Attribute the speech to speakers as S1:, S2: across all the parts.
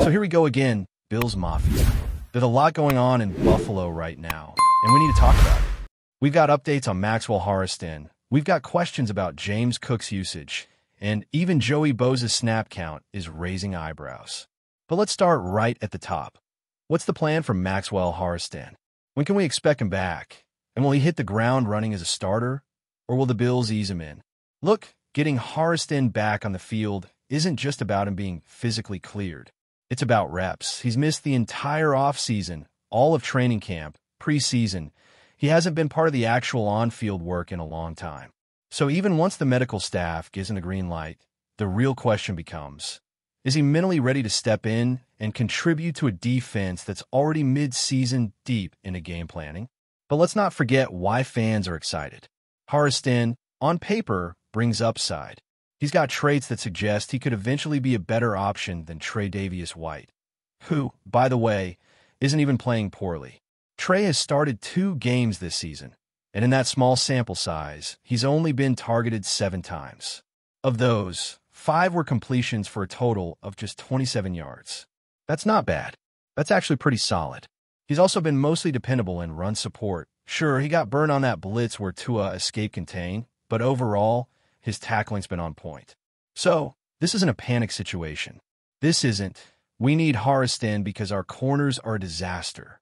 S1: So here we go again, Bills Mafia. There's a lot going on in Buffalo right now, and we need to talk about it. We've got updates on Maxwell Harrison. We've got questions about James Cook's usage, and even Joey Bosa's snap count is raising eyebrows. But let's start right at the top. What's the plan for Maxwell Harrison? When can we expect him back? And will he hit the ground running as a starter, or will the Bills ease him in? Look, getting Harrison back on the field isn't just about him being physically cleared. It's about reps. He's missed the entire offseason, all of training camp, preseason. He hasn't been part of the actual on-field work in a long time. So even once the medical staff gives him the green light, the real question becomes, is he mentally ready to step in and contribute to a defense that's already mid-season deep into game planning? But let's not forget why fans are excited. Harrison, on paper, brings upside. He's got traits that suggest he could eventually be a better option than Tre'Davious White, who, by the way, isn't even playing poorly. Trey has started 2 games this season, and in that small sample size, he's only been targeted 7 times. Of those, 5 were completions for a total of just 27 yards. That's not bad. That's actually pretty solid. He's also been mostly dependable in run support. Sure, he got burned on that blitz where Tua escaped contain, but overall, his tackling's been on point. So, this isn't a panic situation. This isn't, we need Harrison because our corners are a disaster.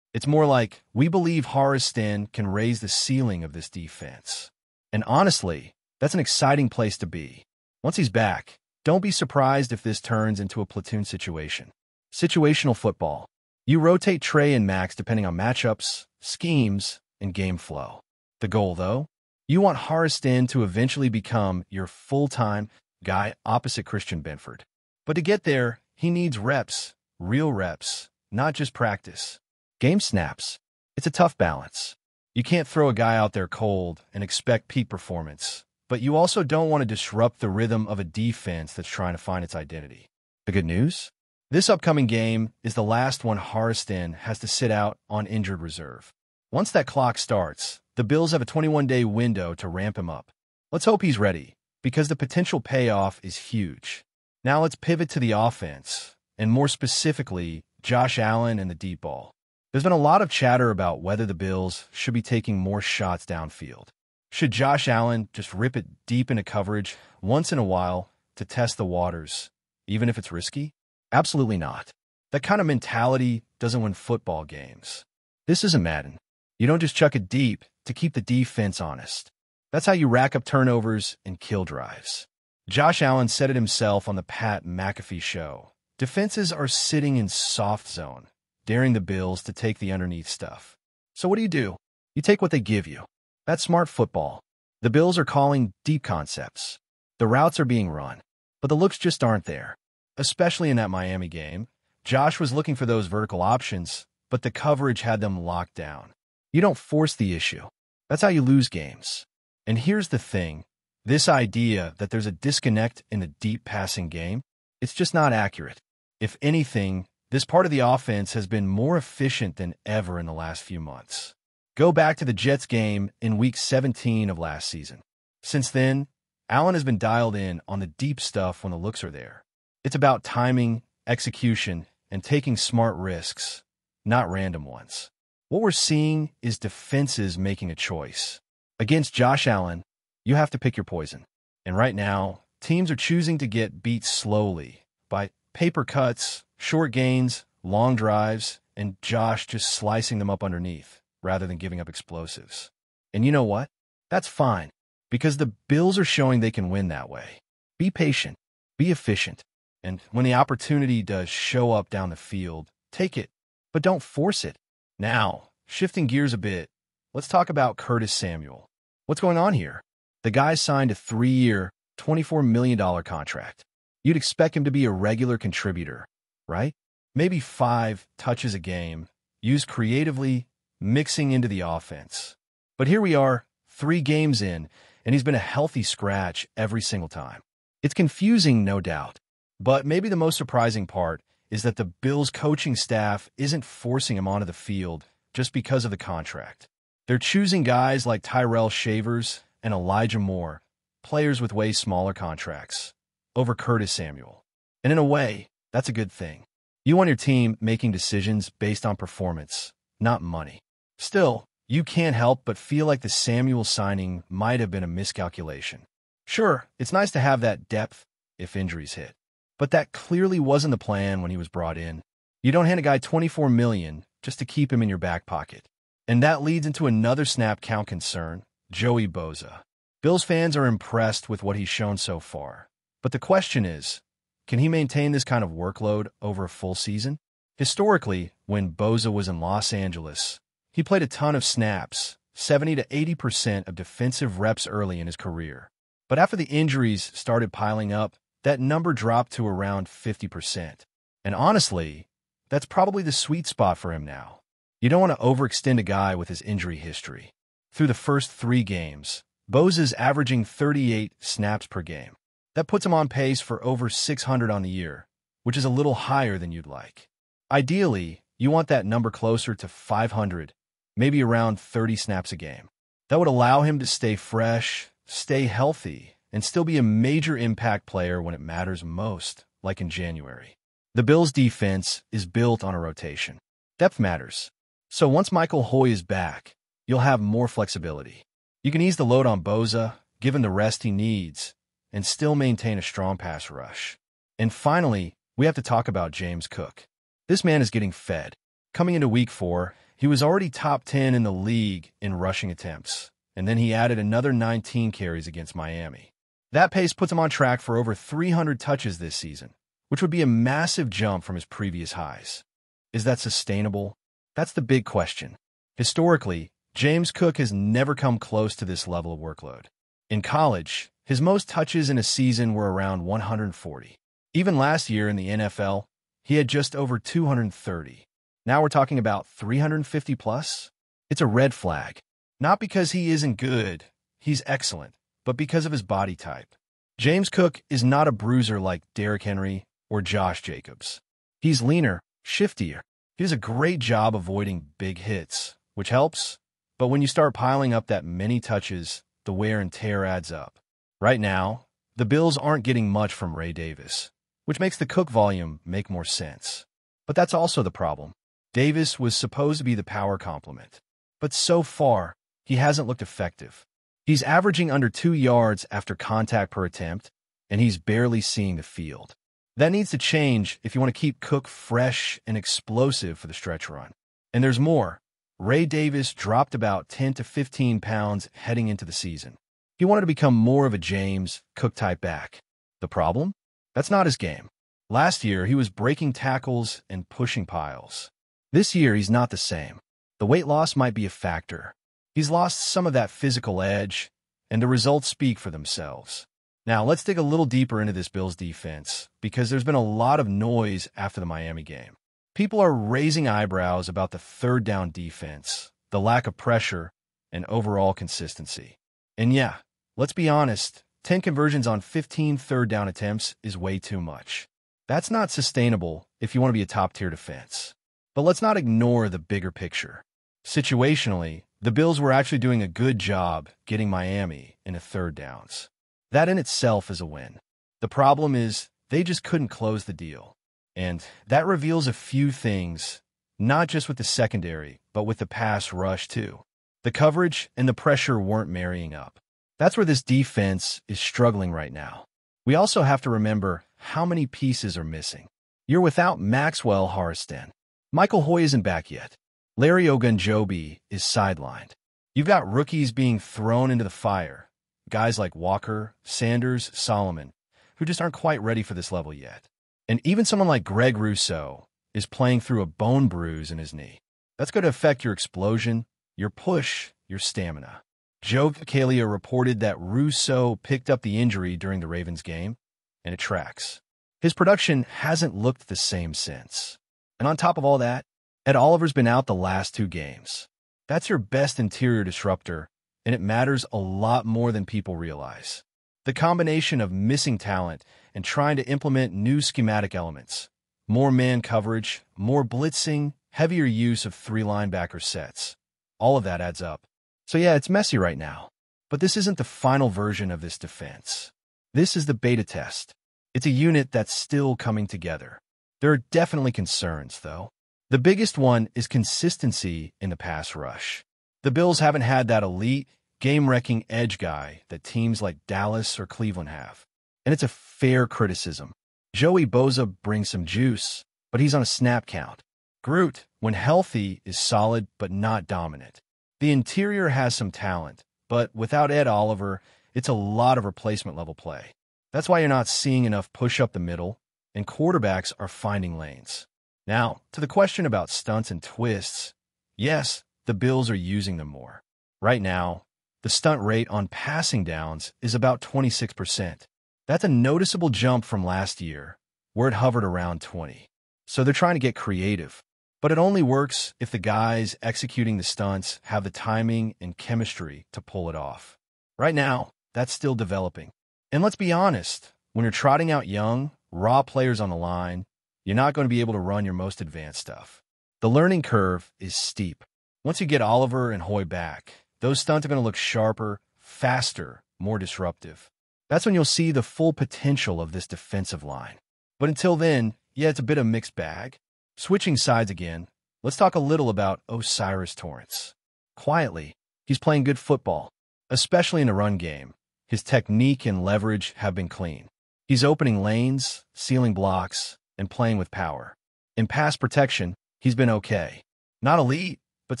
S1: It's more like, we believe Harrison can raise the ceiling of this defense. And honestly, that's an exciting place to be. Once he's back, don't be surprised if this turns into a platoon situation. Situational football. You rotate Trey and Max depending on matchups, schemes, and game flow. The goal, though? You want Harrison to eventually become your full-time guy opposite Christian Benford. But to get there, he needs reps, real reps, not just practice. Game snaps. It's a tough balance. You can't throw a guy out there cold and expect peak performance, but you also don't want to disrupt the rhythm of a defense that's trying to find its identity. The good news? This upcoming game is the last one Harrison has to sit out on injured reserve. Once that clock starts, the Bills have a 21-day window to ramp him up. Let's hope he's ready, because the potential payoff is huge. Now let's pivot to the offense, and more specifically, Josh Allen and the deep ball. There's been a lot of chatter about whether the Bills should be taking more shots downfield. Should Josh Allen just rip it deep into coverage once in a while to test the waters, even if it's risky? Absolutely not. That kind of mentality doesn't win football games. This isn't Madden. You don't just chuck it deep to keep the defense honest. That's how you rack up turnovers and kill drives. Josh Allen said it himself on the Pat McAfee show. Defenses are sitting in soft zone, daring the Bills to take the underneath stuff. So what do? You take what they give you. That's smart football. The Bills are calling deep concepts. The routes are being run, but the looks just aren't there. Especially in that Miami game, Josh was looking for those vertical options, but the coverage had them locked down. You don't force the issue. That's how you lose games. And here's the thing. This idea that there's a disconnect in the deep passing game, it's just not accurate. If anything, this part of the offense has been more efficient than ever in the last few months. Go back to the Jets game in Week 17 of last season. Since then, Allen has been dialed in on the deep stuff when the looks are there. It's about timing, execution, and taking smart risks, not random ones. What we're seeing is defenses making a choice. Against Josh Allen, you have to pick your poison. And right now, teams are choosing to get beat slowly by paper cuts, short gains, long drives, and Josh just slicing them up underneath rather than giving up explosives. And you know what? That's fine, because the Bills are showing they can win that way. Be patient, be efficient, and when the opportunity does show up down the field, take it, but don't force it. Now, shifting gears a bit, let's talk about Curtis Samuel. What's going on here? The guy signed a 3-year, $24 million contract. You'd expect him to be a regular contributor, right? Maybe 5 touches a game, used creatively, mixing into the offense. But here we are, 3 games in, and he's been a healthy scratch every single time. It's confusing, no doubt, but maybe the most surprising part is that the Bills coaching staff isn't forcing him onto the field just because of the contract. They're choosing guys like Tyrell Shavers and Elijah Moore, players with way smaller contracts, over Curtis Samuel. And in a way, that's a good thing. You want your team making decisions based on performance, not money. Still, you can't help but feel like the Samuel signing might have been a miscalculation. Sure, it's nice to have that depth if injuries hit, but that clearly wasn't the plan when he was brought in. You don't hand a guy $24 million just to keep him in your back pocket. And that leads into another snap count concern, Joey Bosa. Bills fans are impressed with what he's shown so far. But the question is, can he maintain this kind of workload over a full season? Historically, when Bosa was in Los Angeles, he played a ton of snaps, 70 to 80% of defensive reps early in his career. But after the injuries started piling up, that number dropped to around 50%. And honestly, that's probably the sweet spot for him now. You don't want to overextend a guy with his injury history. Through the first 3 games, Bosa's averaging 38 snaps per game. That puts him on pace for over 600 on the year, which is a little higher than you'd like. Ideally, you want that number closer to 500, maybe around 30 snaps a game. That would allow him to stay fresh, stay healthy, and still be a major impact player when it matters most, like in January. The Bills' defense is built on a rotation. Depth matters. So once Michael Hoy is back, you'll have more flexibility. You can ease the load on Bosa, give him the rest he needs, and still maintain a strong pass rush. And finally, we have to talk about James Cook. This man is getting fed. Coming into Week 4, he was already top 10 in the league in rushing attempts, and then he added another 19 carries against Miami. That pace puts him on track for over 300 touches this season, which would be a massive jump from his previous highs. Is that sustainable? That's the big question. Historically, James Cook has never come close to this level of workload. In college, his most touches in a season were around 140. Even last year in the NFL, he had just over 230. Now we're talking about 350 plus? It's a red flag. Not because he isn't good, he's excellent, but because of his body type. James Cook is not a bruiser like Derrick Henry or Josh Jacobs. He's leaner, shiftier. He does a great job avoiding big hits, which helps, but when you start piling up that many touches, the wear and tear adds up. Right now, the Bills aren't getting much from Ray Davis, which makes the Cook volume make more sense. But that's also the problem. Davis was supposed to be the power complement, but so far, he hasn't looked effective. He's averaging under 2 yards after contact per attempt, and he's barely seeing the field. That needs to change if you want to keep Cook fresh and explosive for the stretch run. And there's more. Ray Davis dropped about 10 to 15 pounds heading into the season. He wanted to become more of a James Cook-type back. The problem? That's not his game. Last year, he was breaking tackles and pushing piles. This year, he's not the same. The weight loss might be a factor. He's lost some of that physical edge, and the results speak for themselves. Now, let's dig a little deeper into this Bills defense, because there's been a lot of noise after the Miami game. People are raising eyebrows about the third down defense, the lack of pressure, and overall consistency. And yeah, let's be honest, 10 conversions on 15 third down attempts is way too much. That's not sustainable if you want to be a top-tier defense. But let's not ignore the bigger picture. Situationally, the Bills were actually doing a good job getting Miami into third downs. That in itself is a win. The problem is they just couldn't close the deal. And that reveals a few things, not just with the secondary, but with the pass rush too. The coverage and the pressure weren't marrying up. That's where this defense is struggling right now. We also have to remember how many pieces are missing. You're without Maxwell Harrison. Michael Hoy isn't back yet. Larry Ogunjobi is sidelined. You've got rookies being thrown into the fire. Guys like Walker, Sanders, Solomon, who just aren't quite ready for this level yet. And even someone like Greg Rousseau is playing through a bone bruise in his knee. That's going to affect your explosion, your push, your stamina. Joe Calia reported that Rousseau picked up the injury during the Ravens game, and it tracks. His production hasn't looked the same since. And on top of all that, Ed Oliver's been out the last 2 games. That's your best interior disruptor, and it matters a lot more than people realize. The combination of missing talent and trying to implement new schematic elements, more man coverage, more blitzing, heavier use of 3 linebacker sets, all of that adds up. So yeah, it's messy right now, but this isn't the final version of this defense. This is the beta test. It's a unit that's still coming together. There are definitely concerns, though. The biggest one is consistency in the pass rush. The Bills haven't had that elite, game-wrecking edge guy that teams like Dallas or Cleveland have. And it's a fair criticism. Joey Bosa brings some juice, but he's on a snap count. Groot, when healthy, is solid but not dominant. The interior has some talent, but without Ed Oliver, it's a lot of replacement-level play. That's why you're not seeing enough push up the middle, and quarterbacks are finding lanes. Now, to the question about stunts and twists, yes, the Bills are using them more. Right now, the stunt rate on passing downs is about 26%. That's a noticeable jump from last year, where it hovered around 20. So they're trying to get creative. But it only works if the guys executing the stunts have the timing and chemistry to pull it off. Right now, that's still developing. And let's be honest, when you're trotting out young, raw players on the line, you're not going to be able to run your most advanced stuff. The learning curve is steep. Once you get Oliver and Hoy back, those stunts are going to look sharper, faster, more disruptive. That's when you'll see the full potential of this defensive line. But until then, yeah, it's a bit of a mixed bag. Switching sides again, let's talk a little about O'Cyrus Torrence. Quietly, he's playing good football, especially in the run game. His technique and leverage have been clean. He's opening lanes, sealing blocks, and playing with power. In pass protection, he's been okay. Not elite, but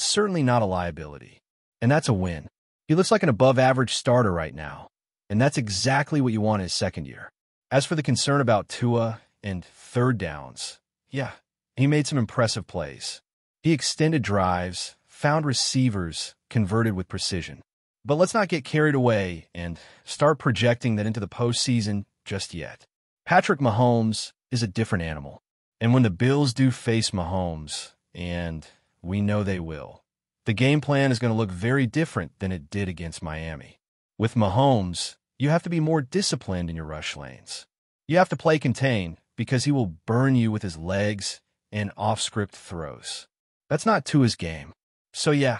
S1: certainly not a liability. And that's a win. He looks like an above-average starter right now, and that's exactly what you want in his second year. As for the concern about Tua and third downs, yeah, he made some impressive plays. He extended drives, found receivers, converted with precision. But let's not get carried away and start projecting that into the postseason just yet. Patrick Mahomes is a different animal. And when the Bills do face Mahomes, and we know they will, the game plan is going to look very different than it did against Miami. With Mahomes, you have to be more disciplined in your rush lanes. You have to play contain because he will burn you with his legs and off-script throws. That's not Tua's game. So yeah,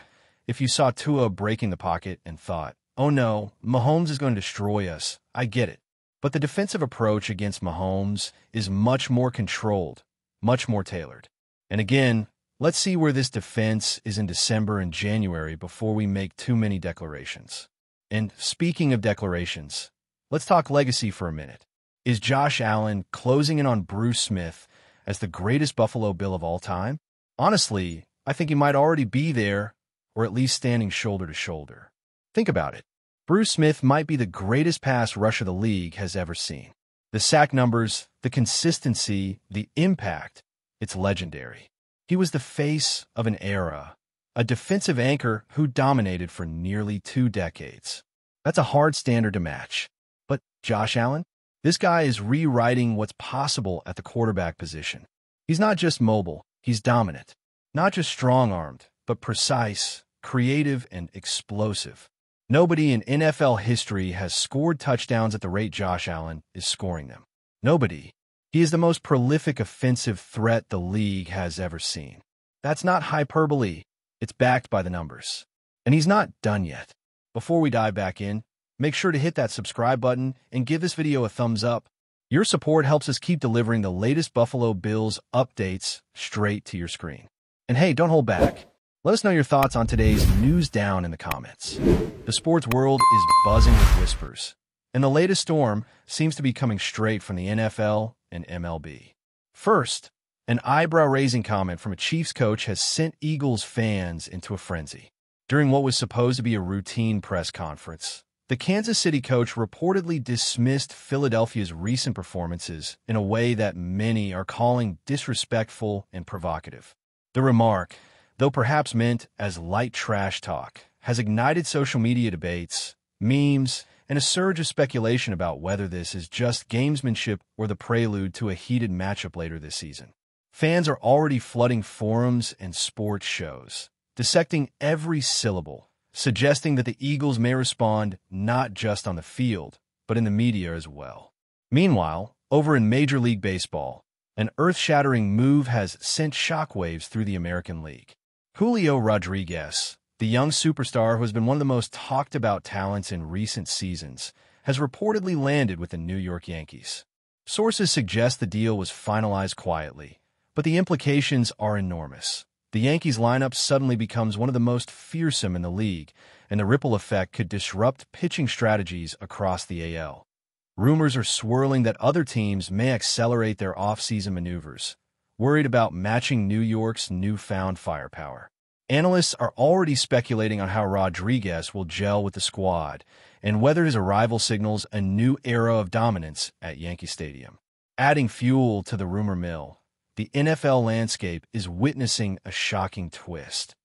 S1: if you saw Tua breaking the pocket and thought, oh no, Mahomes is going to destroy us, I get it. But the defensive approach against Mahomes is much more controlled, much more tailored. And again, let's see where this defense is in December and January before we make too many declarations. And speaking of declarations, let's talk legacy for a minute. Is Josh Allen closing in on Bruce Smith as the greatest Buffalo Bill of all time? Honestly, I think he might already be there, or at least standing shoulder to shoulder. Think about it. Bruce Smith might be the greatest pass rusher the league has ever seen. The sack numbers, the consistency, the impact, it's legendary. He was the face of an era, a defensive anchor who dominated for nearly 2 decades. That's a hard standard to match. But Josh Allen? This guy is rewriting what's possible at the quarterback position. He's not just mobile, he's dominant. Not just strong-armed, but precise, creative, and explosive. Nobody in NFL history has scored touchdowns at the rate Josh Allen is scoring them. Nobody. He is the most prolific offensive threat the league has ever seen. That's not hyperbole. It's backed by the numbers. And he's not done yet. Before we dive back in, make sure to hit that subscribe button and give this video a thumbs up. Your support helps us keep delivering the latest Buffalo Bills updates straight to your screen. And hey, don't hold back. Let us know your thoughts on today's news down in the comments. The sports world is buzzing with whispers, and the latest storm seems to be coming straight from the NFL and MLB. First, an eyebrow-raising comment from a Chiefs coach has sent Eagles fans into a frenzy. During what was supposed to be a routine press conference, the Kansas City coach reportedly dismissed Philadelphia's recent performances in a way that many are calling disrespectful and provocative. The remark, though perhaps meant as light trash talk, has ignited social media debates, memes, and a surge of speculation about whether this is just gamesmanship or the prelude to a heated matchup later this season. Fans are already flooding forums and sports shows, dissecting every syllable, suggesting that the Eagles may respond not just on the field, but in the media as well. Meanwhile, over in Major League Baseball, an earth-shattering move has sent shockwaves through the American League. Julio Rodriguez, the young superstar who has been one of the most talked-about talents in recent seasons, has reportedly landed with the New York Yankees. Sources suggest the deal was finalized quietly, but the implications are enormous. The Yankees lineup suddenly becomes one of the most fearsome in the league, and the ripple effect could disrupt pitching strategies across the AL. Rumors are swirling that other teams may accelerate their off-season maneuvers, worried about matching New York's newfound firepower. Analysts are already speculating on how Rodriguez will gel with the squad and whether his arrival signals a new era of dominance at Yankee Stadium. Adding fuel to the rumor mill, the NFL landscape is witnessing a shocking twist.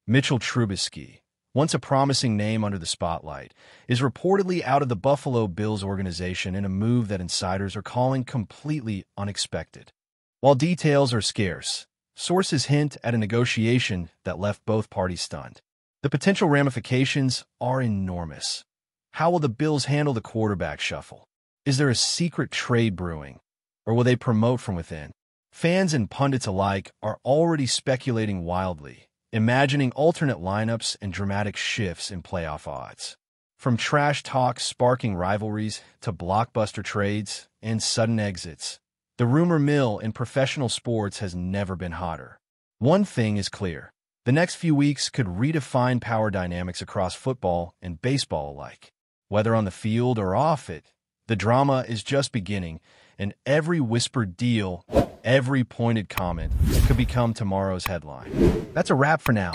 S1: Mitchell Trubisky, once a promising name under the spotlight, is reportedly out of the Buffalo Bills organization in a move that insiders are calling completely unexpected. While details are scarce, sources hint at a negotiation that left both parties stunned. The potential ramifications are enormous. How will the Bills handle the quarterback shuffle? Is there a secret trade brewing, or will they promote from within? Fans and pundits alike are already speculating wildly, imagining alternate lineups and dramatic shifts in playoff odds. From trash talk sparking rivalries to blockbuster trades and sudden exits, the rumor mill in professional sports has never been hotter. One thing is clear: the next few weeks could redefine power dynamics across football and baseball alike. Whether on the field or off it, the drama is just beginning, and every whispered deal, every pointed comment could become tomorrow's headline. That's a wrap for now.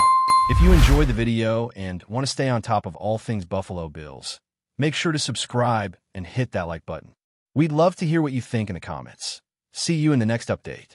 S1: If you enjoyed the video and want to stay on top of all things Buffalo Bills, make sure to subscribe and hit that like button. We'd love to hear what you think in the comments. See you in the next update.